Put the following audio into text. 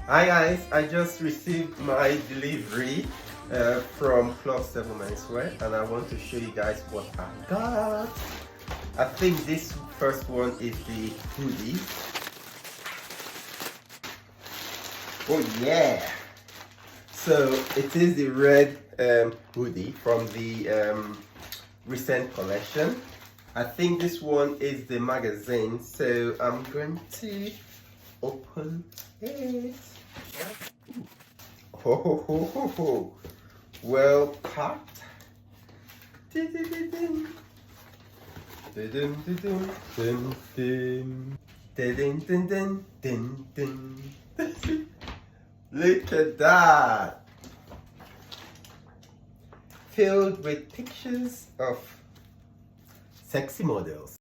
Hi guys, I just received my delivery from Club 7 Menswear and I want to show you guys what I got. I think this first one is the hoodie. Oh yeah! So it is the red hoodie from the recent collection. I think this one is the magazine, so I'm going to open it. Ho ho ho ho ho! Well packed. Dun, dun, dun, dun, dun, dun. Dun, dun, dun, dun, dun. Look at that! Filled with pictures of sexy models.